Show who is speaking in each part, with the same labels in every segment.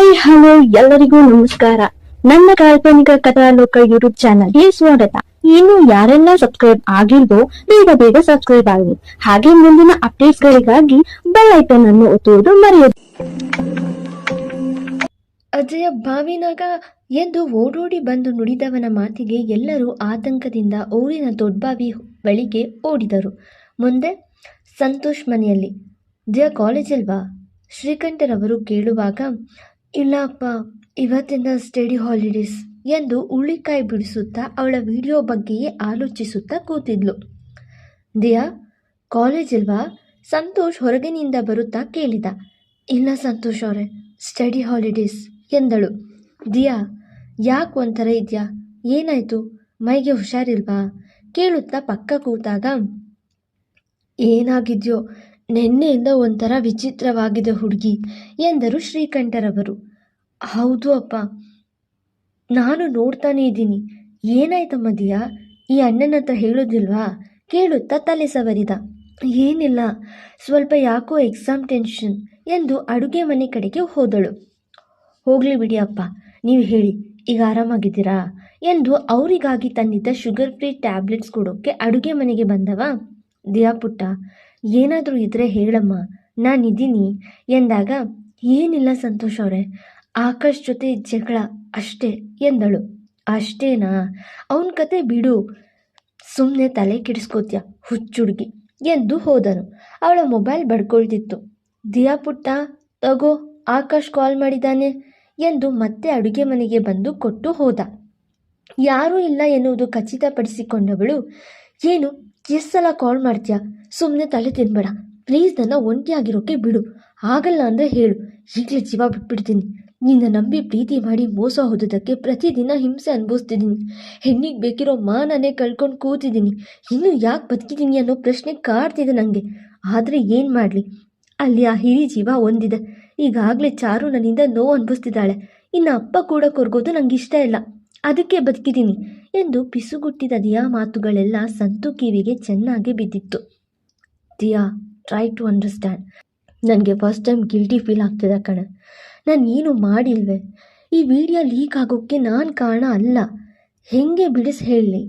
Speaker 1: Hi hello ಎಲ್ಲರಿಗೂ ನಮಸ್ಕಾರ. ನನ್ನ ಕಾಲ್ಪನಿಕ ಕಥಾಲೋಕ ಯೂಟ್ಯೂಬ್ ಚಾನಲ್ಗೆ ಸ್ವಾಗತ. ಇನ್ನು ಯಾರೆಲ್ಲ ಸಬ್ಸ್ಕ್ರೈಬ್ ಆಗಿಲ್ವೋ ಬೇಗ ಸಬ್ಸ್ಕ್ರೈಬ್ ಆಗಿ, ಹಾಗೆ ಮುಂದಿನ ಅಪ್ಡೇಟ್ಸ್ ಗಳಿಗಾಗಿ ಬೆಲ್ ಐಕಾನ್ ಅನ್ನು ಒತ್ತುವುದು ಮರೆಯದು.
Speaker 2: ಅಜಯ ಬಾವಿನಾಗ ಎಂದು ಓಡೋಡಿ ಬಂದು ನುಡಿದವನ ಮಾತಿಗೆ ಎಲ್ಲರೂ ಆತಂಕದಿಂದ ಊರಿನ ದೊಡ್ಡಬಾವಿ ಬಳಿಗೆ ಓಡಿದರು. ಮುಂದೆ ಸಂತೋಷ್ ಮನೆಯಲ್ಲಿ ಜಯ ಕಾಲೇಜ್ ಅಲ್ವಾ ಶ್ರೀಕಂಠರವರು ಕೇಳುವಾಗ, ಇಲ್ಲ ಅಪ್ಪ, ಇವತ್ತಿಂದ ಸ್ಟಡಿ ಹಾಲಿಡೇಸ್ ಎಂದು ಉಳ್ಳಿಕಾಯಿ ಬಿಡಿಸುತ್ತಾ ಅವಳ ವಿಡಿಯೋ ಬಗ್ಗೆಯೇ ಆಲೋಚಿಸುತ್ತಾ ಕೂತಿದ್ಲು. ದಿಯಾ ಕಾಲೇಜ್ ಅಲ್ವಾ ಸಂತೋಷ್ ಹೊರಗಿನಿಂದ ಬರುತ್ತಾ ಕೇಳಿದ. ಇಲ್ಲ ಸಂತೋಷ್ ಅವರೇ, ಸ್ಟಡಿ ಹಾಲಿಡೇಸ್ ಎಂದಳು. ದಿಯಾ ಯಾಕೆ ಒಂಥರ ಇದೆಯಾ, ಏನಾಯ್ತು, ಮೈಗೆ ಹುಷಾರಿಲ್ವಾ ಕೇಳುತ್ತಾ ಪಕ್ಕ ಕೂತಾಗ, ಏನಾಗಿದೆಯೋ ನಿನ್ನೆಯಿಂದ ಒಂಥರ ವಿಚಿತ್ರವಾಗಿದೆ ಹುಡುಗಿ ಎಂದರು ಶ್ರೀಕಂಠರವರು. ಹೌದು ಅಪ್ಪ, ನಾನು ನೋಡ್ತಾನೇ ಇದ್ದೀನಿ. ಏನಾಯ್ತಮ್ಮ ದಿಯಾ, ಈ ಅಣ್ಣನ ಹತ್ರ ಹೇಳೋದಿಲ್ವಾ ಕೇಳುತ್ತಾ ತಲೆ ಸವರಿದ. ಏನಿಲ್ಲ, ಸ್ವಲ್ಪ ಯಾಕೋ ಎಕ್ಸಾಮ್ ಟೆನ್ಷನ್ ಎಂದು ಅಡುಗೆ ಮನೆ ಕಡೆಗೆ ಹೋದಳು. ಹೋಗ್ಲಿ ಬಿಡಿ ಅಪ್ಪ, ನೀವು ಹೇಳಿ, ಈಗ ಆರಾಮಾಗಿದ್ದೀರಾ ಎಂದು ಅವರಿಗಾಗಿ ತಂದಿದ್ದ ಶುಗರ್ ಫ್ರೀ ಟ್ಯಾಬ್ಲೆಟ್ಸ್ ಕೊಡೋಕ್ಕೆ ಅಡುಗೆ ಮನೆಗೆ ಬಂದವ. ದಿಯಾ ಪುಟ್ಟ, ಏನಾದರೂ ಇದ್ರೆ ಹೇಳಮ್ಮ, ನಾನಿದ್ದೀನಿ ಎಂದಾಗ, ಏನಿಲ್ಲ ಸಂತೋಷ್ ಅವರೇ, ಆಕಾಶ್ ಜೊತೆ ಜಗಳ ಅಷ್ಟೇ ಎಂದಳು. ಅಷ್ಟೇನಾ, ಅವನ ಕತೆ ಬಿಡು, ಸುಮ್ಮನೆ ತಲೆ ಕೆಡಿಸ್ಕೋತ್ಯ ಹುಚ್ಚುಡುಗಿ ಎಂದು ಹೋದನು. ಅವಳ ಮೊಬೈಲ್ ಬಡ್ಕೊಳ್ತಿತ್ತು. ದಿಯಾ ಪುಟ್ಟ ತಗೋ, ಆಕಾಶ್ ಕಾಲ್ ಮಾಡಿದ್ದಾನೆ ಎಂದು ಮತ್ತೆ ಅಡುಗೆ ಮನೆಗೆ ಬಂದು ಕೊಟ್ಟು ಹೋದ. ಯಾರೂ ಇಲ್ಲ ಎನ್ನುವುದು ಖಚಿತಪಡಿಸಿಕೊಂಡವಳು, ಏನು ಎಷ್ಟು ಸಲ ಕಾಲ್ ಮಾಡ್ತೀಯಾ, ಸುಮ್ಮನೆ ತಲೆ ತಿನ್ಬೇಡ ಪ್ಲೀಸ್, ನನ್ನ ಒಂಟಿಯಾಗಿರೋಕೆ ಬಿಡು, ಆಗಲ್ಲ ಅಂದರೆ ಹೇಳು, ಈಗಲೇ ಜೀವ ಬಿಟ್ಬಿಡ್ತೀನಿ. ನಿನ್ನ ನಂಬಿ ಪ್ರೀತಿ ಮಾಡಿ ಮೋಸ ಹೋದದಕ್ಕೆ ಪ್ರತಿದಿನ ಹಿಂಸೆ ಅನುಭವಿಸ್ತಿದ್ದೀನಿ. ಹೆಣ್ಣಿಗೆ ಬೇಕಿರೋ ಮಾನನೇ ಕಳ್ಕೊಂಡು ಕೂತಿದ್ದೀನಿ. ಇನ್ನೂ ಯಾಕೆ ಬದುಕಿದ್ದೀನಿ ಅನ್ನೋ ಪ್ರಶ್ನೆ ಕಾಡ್ತಿದೆ ನನಗೆ. ಆದರೆ ಏನು ಮಾಡಲಿ, ಅಲ್ಲಿ ಆ ಹಿರಿ ಜೀವ ಒಂದಿದೆ. ಈಗಾಗಲೇ ಚಾರು ನನ್ನಿಂದ ನೋವು ಅನುಭವಿಸ್ತಿದ್ದಾಳೆ. ಇನ್ನು ಅಪ್ಪ ಕೂಡ ಕೊರ್ಗೋದು ನನಗೆ ಇಷ್ಟ ಇಲ್ಲ, ಅದಕ್ಕೆ ಬದುಕಿದ್ದೀನಿ ಎಂದು ಪಿಸುಗುಟ್ಟಿದ ದಿಯಾ ಮಾತುಗಳೆಲ್ಲ ಸಂತು ಕಿವಿಗೆ ಚೆನ್ನಾಗಿ ಬಿದ್ದಿತ್ತು. Diya, try to understand. ನನಗೆ ಫಸ್ಟ್ ಟೈಮ್ ಗಿಲ್ಟಿ ಫೀಲ್ ಆಗ್ತಿದೆ ಕಣೆ. ನಾನು ಏನು ಮಾಡಿಲ್ವೇ, ಈ ವಿಡಿಯೋ ಲೀಕ್ ಆಗೋಕ್ಕೆ ನಾನು ಕಾರಣ ಅಲ್ಲ. ಹೆಂಗೆ ಬಿಡಿಸಿ ಹೇಳಲಿ,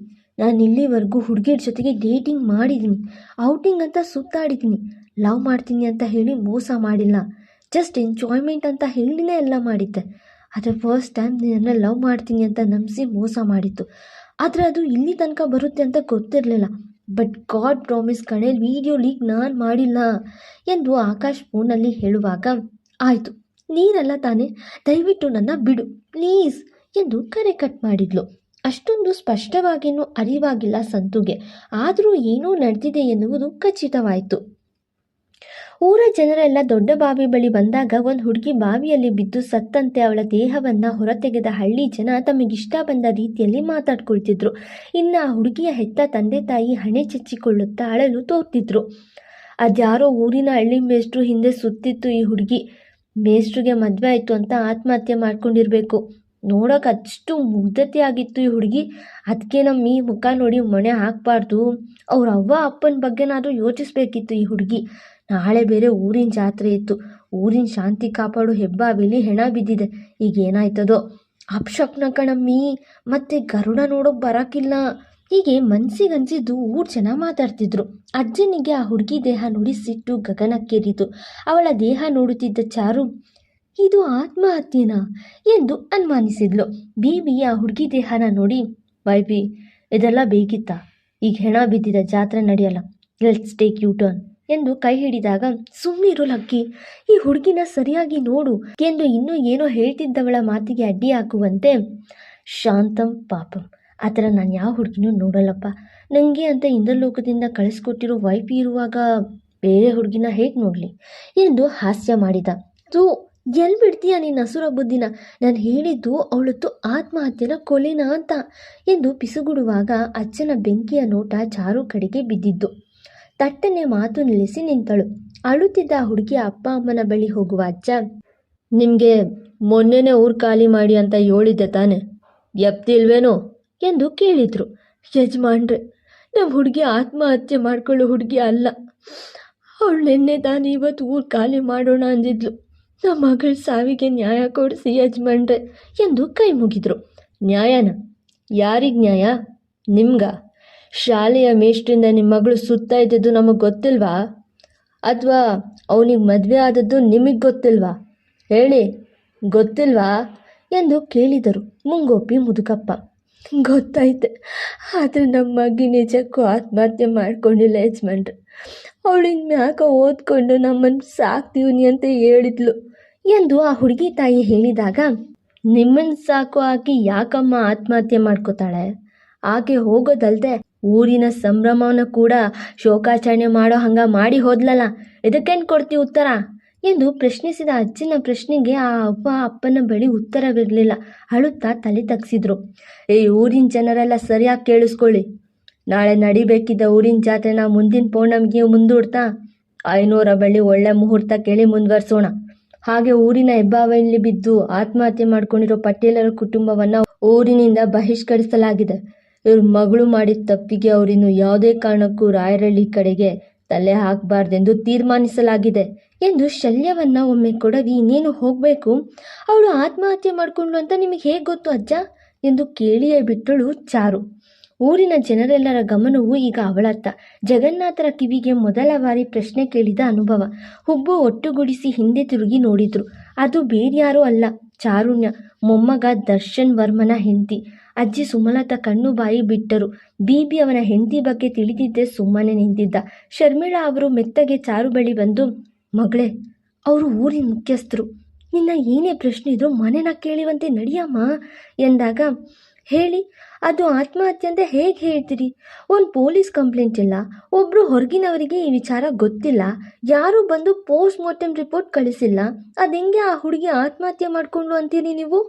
Speaker 2: ನಾನು ಇಲ್ಲಿವರೆಗೂ ಹುಡುಗಿಯರ ಜೊತೆಗೆ ಡೇಟಿಂಗ್ ಮಾಡಿದ್ದೀನಿ, ಔಟಿಂಗ್ ಅಂತ ಸುತ್ತಾಡಿದ್ದೀನಿ. ಲವ್ ಮಾಡ್ತೀನಿ ಅಂತ ಹೇಳಿ ಮೋಸ ಮಾಡಿಲ್ಲ, ಜಸ್ಟ್ ಎಂಜಾಯ್ಮೆಂಟ್ ಅಂತ ಹೇಳಿನೇ ಎಲ್ಲ ಮಾಡಿದ್ದೆ. ಆದರೆ ಫಸ್ಟ್ ಟೈಮ್ ನಿನ್ನನ್ನು ಲವ್ ಮಾಡ್ತೀನಿ ಅಂತ ನಂಬಿಸಿ ಮೋಸ ಮಾಡಿತ್ತು. ಆದರೆ ಅದು ಇಲ್ಲಿ ತನಕ ಬರುತ್ತೆ ಅಂತ ಗೊತ್ತಿರಲಿಲ್ಲ. ಬಟ್ ಗಾಡ್ ಪ್ರಾಮಿಸ್ ಕಣೆ, ವಿಡಿಯೋ ಲೀಕ್ ನಾನು ಮಾಡಿಲ್ಲ ಎಂದು ಆಕಾಶ್ ಫೋನಲ್ಲಿ ಹೇಳುವಾಗ, ಆಯಿತು ನೀನಲ್ಲ ತಾನೇ, ದಯವಿಟ್ಟು ನನ್ನ ಬಿಡು ಪ್ಲೀಸ್ ಎಂದು ಕರೆ ಕಟ್ ಮಾಡಿದ್ಲು. ಅಷ್ಟೊಂದು ಸ್ಪಷ್ಟವಾಗಿಯೂ ಅರಿವಾಗಿಲ್ಲ ಸಂತುಗೆ, ಆದರೂ ಏನೋ ನಡೆದಿದೆ ಎನ್ನುವುದು ಖಚಿತವಾಯಿತು. ಊರ ಜನರೆಲ್ಲ ದೊಡ್ಡ ಬಾವಿ ಬಳಿ ಬಂದಾಗ ಒಂದು ಹುಡುಗಿ ಬಾವಿಯಲ್ಲಿ ಬಿದ್ದು ಸತ್ತಂತೆ ಅವಳ ದೇಹವನ್ನು ಹೊರತೆಗೆದ ಹಳ್ಳಿ ಜನ ತಮಗಿಷ್ಟ ಬಂದ ರೀತಿಯಲ್ಲಿ ಮಾತಾಡ್ಕೊಳ್ತಿದ್ರು. ಇನ್ನು ಆ ಹುಡುಗಿಯ ಹೆತ್ತ ತಂದೆ ತಾಯಿ ಹಣೆ ಚಚ್ಚಿಕೊಳ್ಳುತ್ತಾ ಅಳಲು ತೋರ್ತಿದ್ರು. ಅದ್ಯಾರೋ ಊರಿನ ಹಳ್ಳಿ ಮೇಷ್ಟ್ರು ಹಿಂದೆ ಸುತ್ತಿತ್ತು ಈ ಹುಡುಗಿ. ಮೇಷ್ಟ್ರಿಗೆ ಮದುವೆ ಆಯಿತು ಅಂತ ಆತ್ಮಹತ್ಯೆ ಮಾಡ್ಕೊಂಡಿರ್ಬೇಕು. ನೋಡೋಕೆ ಅಷ್ಟು ಮುಗ್ಧತೆ ಆಗಿತ್ತು ಈ ಹುಡುಗಿ. ಅದಕ್ಕೆ ನಮ್ಮ ಈ ಮುಖ ನೋಡಿ ಮೊಣೆ ಹಾಕಬಾರ್ದು, ಅವ್ರ ಅವ್ವ ಅಪ್ಪನ ಬಗ್ಗೆನಾದರೂ ಯೋಚಿಸ್ಬೇಕಿತ್ತು ಈ ಹುಡುಗಿ. ನಾಳೆ ಬೇರೆ ಊರಿನ ಜಾತ್ರೆ ಇತ್ತು, ಊರಿನ ಶಾಂತಿ ಕಾಪಾಡು ಹೆಬ್ಬಾವಿಲಿ ಹೆಣ ಬಿದ್ದಿದೆ. ಈಗ ಏನಾಯ್ತದೋ, ಅಪ್ಶಕ್ನ ಕಣಮ್ಮಿ, ಮತ್ತೆ ಗರುಡ ನೋಡೋಕೆ ಬರೋಕ್ಕಿಲ್ಲ. ಹೀಗೆ ಮನ್ಸಿಗನ್ಸಿದ್ದು ಊರು ಜನ ಮಾತಾಡ್ತಿದ್ರು. ಅಜ್ಜನಿಗೆ ಆ ಹುಡುಗಿ ದೇಹ ನೋಡಿ ಸಿಟ್ಟು ಗಗನಕ್ಕೇರಿತು. ಅವಳ ದೇಹ ನೋಡುತ್ತಿದ್ದ ಚಾರು, ಇದು ಆತ್ಮಹತ್ಯೆನಾ ಎಂದು ಅನುಮಾನಿಸಿದ್ಲು. ಬೀಬಿ ಆ ಹುಡುಗಿ ದೇಹನ ನೋಡಿ, ವೈಬಿ ಇದೆಲ್ಲ ಬೇಕಿತ್ತ, ಈಗ ಹೆಣ ಬಿದ್ದಿದೆ, ಜಾತ್ರೆ ನಡೆಯಲ್ಲ, ಲೆಟ್ಸ್ ಟೇಕ್ ಯು ಟರ್ನ್ ಎಂದು ಕೈ ಹಿಡಿದಾಗ, ಸುಮ್ಮನಿರೋ ಲಕ್ಕಿ, ಈ ಹುಡುಗಿನ ಸರಿಯಾಗಿ ನೋಡು ಎಂದು ಇನ್ನೂ ಏನೋ ಹೇಳ್ತಿದ್ದವಳ ಮಾತಿಗೆ ಅಡ್ಡಿ ಹಾಕುವಂತೆ, ಶಾಂತಂ ಪಾಪಂ, ಆ ಥರ ನಾನು ಯಾವ ಹುಡುಗಿನೂ ನೋಡಲ್ಲಪ್ಪ. ನನಗೆ ಅಂತ ಇಂದ್ರಲೋಕದಿಂದ ಕಳಿಸ್ಕೊಟ್ಟಿರೋ ವೈಫಿ ಇರುವಾಗ ಬೇರೆ ಹುಡುಗಿನ ಹೇಗೆ ನೋಡಲಿ ಎಂದು ಹಾಸ್ಯ ಮಾಡಿದ. ತೂ ಎಲ್ಲಿ ಬಿಡ್ತೀಯ ನೀನು ಹಸುರ ಬುದ್ಧಿನ, ನಾನು ಹೇಳಿದ್ದು ಅವಳತ್ತು ಆತ್ಮಹತ್ಯೆನ ಕೊಲೆನಾ ಅಂತ ಎಂದು ಪಿಸುಗುಡುವಾಗ ಅಜ್ಜನ ಬೆಂಕಿಯ ನೋಟ ಚಾರು ಕಡೆಗೆ ಬಿದ್ದಿದ್ದು. ತಟ್ಟನೆ ಮಾತು ನಿಲ್ಲಿಸಿ ನಿಂತಳು. ಅಳುತ್ತಿದ್ದ ಹುಡುಗಿಯ ಅಪ್ಪ ಅಮ್ಮನ ಬಳಿ ಹೋಗುವ ಅಜ್ಜ, ನಿಮಗೆ ಮೊನ್ನೆನೇ ಊರು ಖಾಲಿ ಮಾಡಿ ಅಂತ ಹೇಳಿದ್ದೆ ತಾನೆ, ಎಪ್ತಿಲ್ವೇನೋ ಎಂದು ಕೇಳಿದ್ರು. ಯಜಮಾನ್ರೆ, ನಮ್ಮ ಹುಡುಗಿ ಆತ್ಮಹತ್ಯೆ ಮಾಡ್ಕೊಳ್ಳೋ ಹುಡುಗಿ ಅಲ್ಲ, ಅವಳು ನಿನ್ನೆ ತಾನು ಇವತ್ತು ಊರು ಖಾಲಿ ಮಾಡೋಣ ಅಂದಿದ್ಲು. ನಮ್ಮ ಮಗಳ ಸಾವಿಗೆ ನ್ಯಾಯ ಕೊಡಿಸಿ ಯಜಮಾನ್ರೆ ಎಂದು ಕೈ ಮುಗಿದ್ರು. ನ್ಯಾಯನ? ಯಾರಿಗೆ ನ್ಯಾಯ? ನಿಮ್ಗ? ಶಾಲೆಯ ಮೇಷ್ಟ್ರಿಂದ ನಿಮ್ಮ ಮಗಳು ಸುತ್ತ ಇದ್ದದ್ದು ನಮಗೆ ಗೊತ್ತಿಲ್ವಾ? ಅಥವಾ ಅವನಿಗೆ ಮದುವೆ ಆದದ್ದು ನಿಮಗೆ ಗೊತ್ತಿಲ್ವಾ? ಹೇಳಿ, ಗೊತ್ತಿಲ್ವಾ ಎಂದು ಕೇಳಿದರು ಮುಂಗೋಪಿ ಮುದುಕಪ್ಪ. ಗೊತ್ತೈತೆ, ಆದರೆ ನಮ್ಮ ಮಗಿ ನಿಜಕ್ಕೂ ಆತ್ಮಹತ್ಯೆ ಮಾಡ್ಕೊಂಡಿಲ್ಲ ಯಜಮಾನ್ರೆ. ಅವಳಿನ ಮ್ಯಾಕ ಓದ್ಕೊಂಡು ನಮ್ಮನ್ನು ಸಾಕ್ತೀವಿ ಅಂತ ಹೇಳಿದ್ಲು ಎಂದು ಆ ಹುಡುಗಿ ತಾಯಿ ಹೇಳಿದಾಗ, ನಿಮ್ಮನ್ನು ಸಾಕು ಆಕೆ ಯಾಕಮ್ಮ ಆತ್ಮಹತ್ಯೆ ಮಾಡ್ಕೋತಾಳೆ? ಆಕೆ ಹೋಗೋದಲ್ದೆ ಊರಿನ ಸಂಭ್ರಮವನ್ನು ಕೂಡ ಶೋಕಾಚರಣೆ ಮಾಡೋ ಹಂಗ ಮಾಡಿ ಹೋದ್ಲಲ್ಲ, ಇದಕ್ಕೇನು ಕೊಡ್ತೀವಿ ಉತ್ತರ ಎಂದು ಪ್ರಶ್ನಿಸಿದ ಅಜ್ಜನ ಪ್ರಶ್ನೆಗೆ ಆ ಅಪ್ಪನ ಬಳಿ ಉತ್ತರವಿರಲಿಲ್ಲ. ಅಳುತ್ತಾ ತಲೆ ತಗ್ಸಿದ್ರು. ಈ ಊರಿನ ಜನರೆಲ್ಲ ಸರಿಯಾಗಿ ಕೇಳಿಸ್ಕೊಳ್ಳಿ. ನಾಳೆ ನಡಿಬೇಕಿದ್ದ ಊರಿನ ಜಾತ್ರೆನ ಮುಂದಿನ ಪೌರ್ಣಮಿಗೆ ಮುಂದೂಡ್ತಾ 500 ಬಳ್ಳಿ ಒಳ್ಳೆ ಮುಹೂರ್ತ ಕೇಳಿ ಮುಂದುವರ್ಸೋಣ. ಹಾಗೆ ಊರಿನ ಹೆಬ್ಬಾವಲ್ಲಿ ಬಿದ್ದು ಆತ್ಮಹತ್ಯೆ ಮಾಡ್ಕೊಂಡಿರೋ ಪಟೇಲರ ಕುಟುಂಬವನ್ನ ಊರಿನಿಂದ ಬಹಿಷ್ಕರಿಸಲಾಗಿದೆ. ಇವ್ರ ಮಗಳು ಮಾಡಿದ ತಪ್ಪಿಗೆ ಅವರಿನ್ನು ಯಾವುದೇ ಕಾರಣಕ್ಕೂ ರಾಯರಳ್ಳಿ ಕಡೆಗೆ ತಲೆ ಹಾಕಬಾರ್ದೆಂದು ತೀರ್ಮಾನಿಸಲಾಗಿದೆ ಎಂದು ಶಲ್ಯವನ್ನ ಒಮ್ಮೆ ಕೊಡವಿ, ಇನ್ನೇನು ಹೋಗಬೇಕು, ಅವಳು ಆತ್ಮಹತ್ಯೆ ಮಾಡಿಕೊಂಡ್ಲು ಅಂತ ನಿಮಗೆ ಹೇಗೆ ಗೊತ್ತು ಅಜ್ಜ ಎಂದು ಕೇಳಿಯೇ ಬಿಟ್ಟಳು ಚಾರು. ಊರಿನ ಜನರೆಲ್ಲರ ಗಮನವು ಈಗ ಅವಳತ್ತ. ಜಗನ್ನಾಥರ ಕಿವಿಗೆ ಮೊದಲ ಬಾರಿ ಪ್ರಶ್ನೆ ಕೇಳಿದ ಅನುಭವ. ಹುಬ್ಬು ಒಟ್ಟುಗೂಡಿಸಿ ಹಿಂದೆ ತಿರುಗಿ ನೋಡಿದ್ರು. ಅದು ಬೇರ್ಯಾರೂ ಅಲ್ಲ, ಚಾರುಣ್ಯ, ಮೊಮ್ಮಗ ದರ್ಶನ್ ವರ್ಮನ ಹೆಂಡತಿ. ಅಜ್ಜಿ ಸುಮಲತಾ ಕಣ್ಣು ಬಾಯಿ ಬಿಟ್ಟರು. ಬೀಬಿ ಅವನ ಹೆಂಡತಿ ಬಗ್ಗೆ ತಿಳಿದಿದ್ದೇ ಸುಮ್ಮನೆ ನಿಂತಿದ್ದ. ಶರ್ಮಿಳಾ ಅವರು ಮೆತ್ತಗೆ ಚಾರು ಬಳಿ ಬಂದು, ಮಗಳೇ, ಅವರು ಊರಿನ ಮುಖ್ಯಸ್ಥರು, ನಿನ್ನ ಏನೇ ಪ್ರಶ್ನೆ ಇದ್ರು ಮನೆನ ಕೇಳಿವಂತೆ ನಡಿಯಮ್ಮ ಎಂದಾಗ, ಹೇಳಿ, ಅದು ಆತ್ಮಹತ್ಯೆ ಅಂತ ಹೇಗೆ ಹೇಳ್ತೀರಿ? ಒಂದು ಪೊಲೀಸ್ ಕಂಪ್ಲೇಂಟ್ ಇಲ್ಲ, ಒಬ್ಬರು ಹೊರಗಿನವರಿಗೆ ಈ ವಿಚಾರ ಗೊತ್ತಿಲ್ಲ, ಯಾರೂ ಬಂದು ಪೋಸ್ಟ್ ಮಾರ್ಟಮ್ ರಿಪೋರ್ಟ್ ಕಳಿಸಿಲ್ಲ, ಅದು ಹೆಂಗೆ ಆ ಹುಡುಗಿ ಆತ್ಮಹತ್ಯೆ ಮಾಡಿಕೊಂಡು ಅಂತೀರಿ ನೀವು?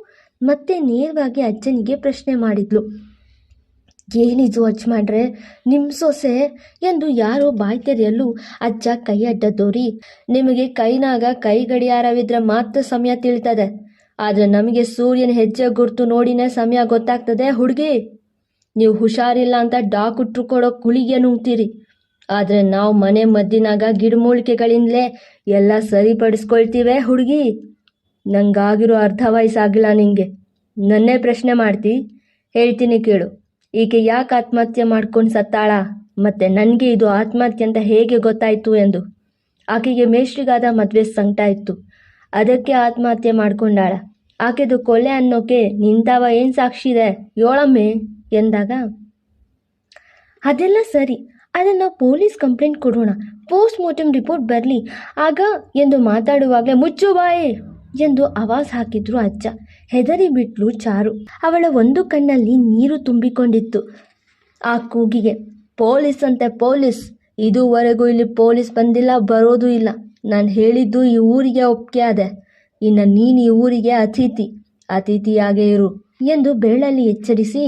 Speaker 2: ಮತ್ತೆ ನೇರವಾಗಿ ಅಜ್ಜನಿಗೆ ಪ್ರಶ್ನೆ ಮಾಡಿದ್ಲು. ಏನಿದು ಅಜ್ಮಾಡ್ರೆ, ನಿಮ್ಮ ಸೊಸೆ ಎಂದು ಯಾರೋ ಬಾಯ್ ತೆರೆಯಲು ಅಜ್ಜ ಕೈ ಅಡ್ಡದೋರಿ, ನಿಮಗೆ ಕೈನಾಗ ಕೈ ಗಡಿಯಾರವಿದ್ರೆ ಮಾತ್ರ ಸಮಯ ತಿಳಿತದೆ, ಆದರೆ ನಮಗೆ ಸೂರ್ಯನ ಹೆಜ್ಜೆ ಗುರ್ತು ನೋಡಿನೇ ಸಮಯ ಗೊತ್ತಾಗ್ತದೆ ಹುಡುಗಿ. ನೀವು ಹುಷಾರಿಲ್ಲ ಅಂತ ಡಾಕ್ಟ್ರು ಕೊಡೋ ಗುಳಿಗೆ ನುಂಗ್ತೀರಿ, ಆದರೆ ನಾವು ಮನೆ ಮದ್ದಿನಾಗ ಗಿಡಮೂಲಿಕೆಗಳಿಂದಲೇ ಎಲ್ಲ ಸರಿಪಡಿಸ್ಕೊಳ್ತೀವಿ ಹುಡುಗಿ. ನಂಗಾಗಿರೋ ಅರ್ಧ ವಯಸ್ಸಾಗಿಲ್ಲ ನಿಂಗೆ. ನನ್ನೇ ಪ್ರಶ್ನೆ ಮಾಡ್ತಿ? ಹೇಳ್ತೀನಿ ಕೇಳು. ಈಕೆ ಯಾಕೆ ಆತ್ಮಹತ್ಯೆ ಮಾಡ್ಕೊಂಡು ಸತ್ತಾಳ, ಮತ್ತೆ ನನಗೆ ಇದು ಆತ್ಮಹತ್ಯೆ ಅಂತ ಹೇಗೆ ಗೊತ್ತಾಯಿತು ಎಂದು? ಆಕೆಗೆ ಮೇಷ್ಟ್ರಿಗಾದ ಮದುವೆ ಸಂಕಟ ಇತ್ತು, ಅದಕ್ಕೆ ಆತ್ಮಹತ್ಯೆ ಮಾಡ್ಕೊಂಡಾಳ. ಆಕೆದು ಕೊಲೆ ಅನ್ನೋಕೆ ನಿಂತಾವ ಏನು ಸಾಕ್ಷಿ ಇದೆ ಯೋಳಮ್ಮೆ ಎಂದಾಗ, ಅದೆಲ್ಲ ಸರಿ, ಅದನ್ನು ಪೊಲೀಸ್ ಕಂಪ್ಲೇಂಟ್ ಕೊಡೋಣ, ಪೋಸ್ಟ್ ಮಾರ್ಟಮ್ ರಿಪೋರ್ಟ್ ಬರಲಿ ಆಗ ಎಂದು ಮಾತಾಡುವಾಗಲೇ ಮುಚ್ಚು ಬಾಯಿ ಎಂದು ಆವಾಜ್ ಹಾಕಿದ್ರು ಅಜ್ಜ. ಹೆದರಿ ಬಿಟ್ಲು ಚಾರು. ಅವಳ ಒಂದು ಕಣ್ಣಲ್ಲಿ ನೀರು ತುಂಬಿಕೊಂಡಿತ್ತು. ಆ ಕೂಗಿಗೆ, ಪೊಲೀಸ್ ಅಂತೆ ಪೊಲೀಸ್, ಇದುವರೆಗೂ ಇಲ್ಲಿ ಪೊಲೀಸ್ ಬಂದಿಲ್ಲ, ಬರೋದು ಇಲ್ಲ. ನಾನು ಹೇಳಿದ್ದು ಈ ಊರಿಗೆ ಒಪ್ಪಿಗೆ ಅದೆ, ಇನ್ನು ನೀನು ಈ ಊರಿಗೆ ಅತಿಥಿಯಾಗೇ ಇರು ಎಂದು ಬೆರಳಲ್ಲಿ ಎಚ್ಚರಿಸಿ,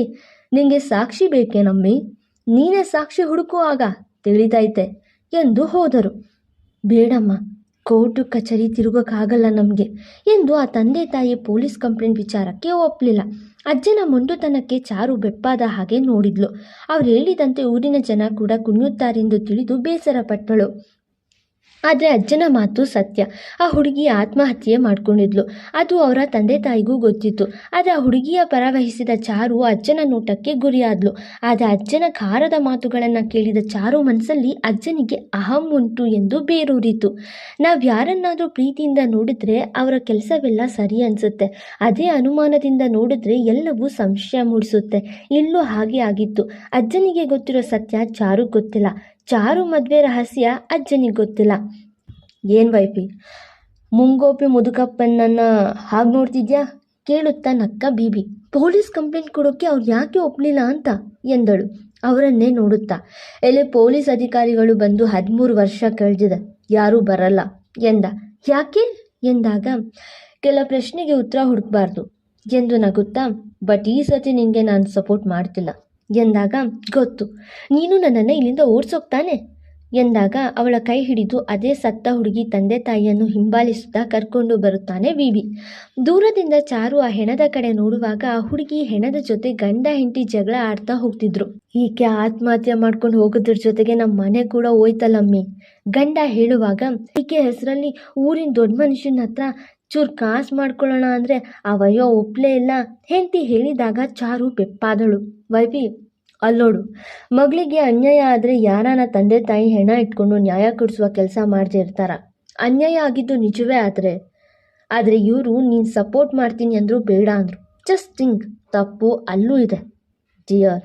Speaker 2: ನಿಂಗೆ ಸಾಕ್ಷಿ ಬೇಕೇನಮ್ಮಿ? ನೀನೇ ಸಾಕ್ಷಿ ಹುಡುಕುವಾಗ ತಿಳಿತೈತೆ ಎಂದು ಹೋದರು. ಬೇಡಮ್ಮ, ಕೋರ್ಟು ಕಚೇರಿ ತಿರುಗೋಕ್ಕಾಗಲ್ಲ ನಮಗೆ ಎಂದು ಆ ತಂದೆ ತಾಯಿ ಪೊಲೀಸ್ ಕಂಪ್ಲೇಂಟ್ ವಿಚಾರಕ್ಕೆ ಒಪ್ಪಲಿಲ್ಲ. ಅಜ್ಜನ ಮೊಂಡುತನಕ್ಕೆ ಚಾರು ಬೆಪ್ಪಾದ ಹಾಗೆ ನೋಡಿದ್ಲು. ಅವ್ರು ಹೇಳಿದಂತೆ ಊರಿನ ಜನ ಕೂಡ ಕುಣಿಯುತ್ತಾರೆಂದು ತಿಳಿದು ಬೇಸರ ಪಟ್ಟಳು. ಆದರೆ ಅಜ್ಜನ ಮಾತು ಸತ್ಯ. ಆ ಹುಡುಗಿ ಆತ್ಮಹತ್ಯೆ ಮಾಡ್ಕೊಂಡಿದ್ಲು, ಅದು ಅವರ ತಂದೆ ತಾಯಿಗೂ ಗೊತ್ತಿತ್ತು. ಆದರೆ ಆ ಹುಡುಗಿಯ ಪರ ವಹಿಸಿದ ಚಾರು ಅಜ್ಜನ ನೋಟಕ್ಕೆ ಗುರಿಯಾದ್ಲು. ಆದರೆ ಅಜ್ಜನ ಖಾರದ ಮಾತುಗಳನ್ನು ಕೇಳಿದ ಚಾರು ಮನಸ್ಸಲ್ಲಿ ಅಜ್ಜನಿಗೆ ಅಹಂ ಉಂಟು ಎಂದು ಬೇರೂರಿತು. ನಾವು ಯಾರನ್ನಾದರೂ ಪ್ರೀತಿಯಿಂದ ನೋಡಿದ್ರೆ ಅವರ ಕೆಲಸವೆಲ್ಲ ಸರಿ ಅನಿಸುತ್ತೆ, ಅದೇ ಅನುಮಾನದಿಂದ ನೋಡಿದ್ರೆ ಎಲ್ಲವೂ ಸಂಶಯ ಮೂಡಿಸುತ್ತೆ. ಇಲ್ಲೂ ಹಾಗೆ ಆಗಿತ್ತು. ಅಜ್ಜನಿಗೆ ಗೊತ್ತಿರೋ ಸತ್ಯ ಚಾರು ಗೊತ್ತಿಲ್ಲ, ಚಾರು ಮದುವೆ ರಹಸ್ಯ ಅಜ್ಜನಿಗೆ ಗೊತ್ತಿಲ್ಲ. ಏನು ವೈಫಿ, ಮುಂಗೋಪಿ ಮುದುಕಪ್ಪನನ್ನ ಹಾಗೆ ನೋಡ್ತಿದ್ಯಾ ಕೇಳುತ್ತಾ ನಕ್ಕ ಬೀಬಿ. ಪೊಲೀಸ್ ಕಂಪ್ಲೇಂಟ್ ಕೊಡೋಕ್ಕೆ ಅವ್ರು ಯಾಕೆ ಒಪ್ಪಲಿಲ್ಲ ಅಂತ ಎಂದಳು ಅವರನ್ನೇ ನೋಡುತ್ತಾ. ಎಲ್ಲಿ ಪೊಲೀಸ್ ಅಧಿಕಾರಿಗಳು ಬಂದು 13 ವರ್ಷ ಕಳೆದಿದೆ, ಯಾರೂ ಬರಲ್ಲ ಎಂದ. ಯಾಕೆ ಎಂದಾಗ, ಕೆಲ ಪ್ರಶ್ನೆಗೆ ಉತ್ತರ ಹುಡುಕಬಾರ್ದು ಎಂದು ನಗುತ್ತಾ, ಬಟ್ ಈ ಸತಿ ನಿನಗೆ ನಾನು ಸಪೋರ್ಟ್ ಮಾಡ್ತಿಲ್ಲ ಎಂದಾಗ, ಗೊತ್ತು, ನೀನು ನನ್ನನ್ನು ಇಲ್ಲಿಂದ ಓಡಿಸೋಗ್ತಾನೆ ಎಂದಾಗ ಅವಳ ಕೈ ಹಿಡಿದು ಅದೇ ಸತ್ತ ಹುಡುಗಿ ತಂದೆ ತಾಯಿಯನ್ನು ಹಿಂಬಾಲಿಸುತ್ತಾ ಕರ್ಕೊಂಡು ಬರುತ್ತಾನೆ ವಿವಿ. ದೂರದಿಂದ ಚಾರು ಆ ಹೆಣದ ಕಡೆ ನೋಡುವಾಗ ಆ ಹುಡುಗಿ ಹೆಣದ ಜೊತೆ ಗಂಡ ಹೆಂಡತಿ ಜಗಳ ಆಡ್ತಾ ಹೋಗ್ತಿದ್ರು. ಈಕೆ ಆತ್ಮಹತ್ಯೆ ಮಾಡ್ಕೊಂಡು ಹೋಗೋದ್ರ ಜೊತೆಗೆ ನಮ್ಮ ಮನೆ ಕೂಡ ಹೋಯ್ತಲ್ಲಮ್ಮಿ. ಗಂಡ ಹೇಳುವಾಗ ಈಕೆ ಹೆಸರಲ್ಲಿ ಊರಿನ ದೊಡ್ಡ ಮನುಷ್ಯನ ಹತ್ರ ಚೂರು ಕಾಸು ಮಾಡ್ಕೊಳ್ಳೋಣ ಅಂದರೆ ಅವಯ್ಯೋ ಒಪ್ಲೇ ಇಲ್ಲ. ಹೆಂಡತಿ ಹೇಳಿದಾಗ ಚಾರು ಬೆಪ್ಪಾದಳು. ವೈವಿ ಅಲ್ಲೋಡು, ಮಗಳಿಗೆ ಅನ್ಯಾಯ ಆದರೆ ಯಾರನ ತಂದೆ ತಾಯಿ ಹೆಣ ಇಟ್ಕೊಂಡು ನ್ಯಾಯ ಕೊಡಿಸುವ ಕೆಲಸ ಮಾಡದೇ ಇರ್ತಾರ. ಅನ್ಯಾಯ ಆಗಿದ್ದು ನಿಜವೇ ಆದರೆ ಇವರು ನೀನು ಸಪೋರ್ಟ್ ಮಾಡ್ತೀನಿ ಅಂದರು ಬೇಡ ಅಂದರು. ಜಸ್ಟ್ ಥಿಂಕ್, ತಪ್ಪು ಅಲ್ಲೂ ಇದೆ ಡಿಯರ್.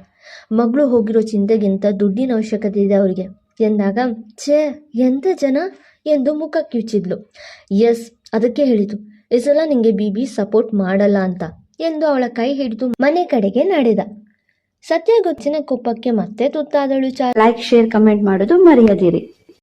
Speaker 2: ಮಗಳು ಹೋಗಿರೋ ಚಿಂತೆಗಿಂತ ದುಡ್ಡಿನ ಅವಶ್ಯಕತೆ ಇದೆ ಅವರಿಗೆ ಎಂದಾಗ ಛೇ ಎಂಥ ಜನ ಎಂದು ಮುಖ ಕಿವುಚಿದ್ಲು. ಎಸ್, ಅದಕ್ಕೆ ಹೇಳಿತು ಈ ಸಲ ನಿಂಗೆ ಬಿಬಿ ಸಪೋರ್ಟ್ ಮಾಡಲ್ಲ ಅಂತ ಎಂದು ಅವಳ ಕೈ ಹಿಡಿದು ಮನೆ ಕಡೆಗೆ ನಡೆದ. ಸತ್ಯ ಗೊತ್ತಿನ ಕೋಪಕ್ಕೆ ಮತ್ತೆ ತುತ್ತಾದಳು ಚಾರು.
Speaker 1: ಲೈಕ್, ಶೇರ್, ಕಮೆಂಟ್ ಮಾಡೋದು ಮರೆಯದಿರಿ.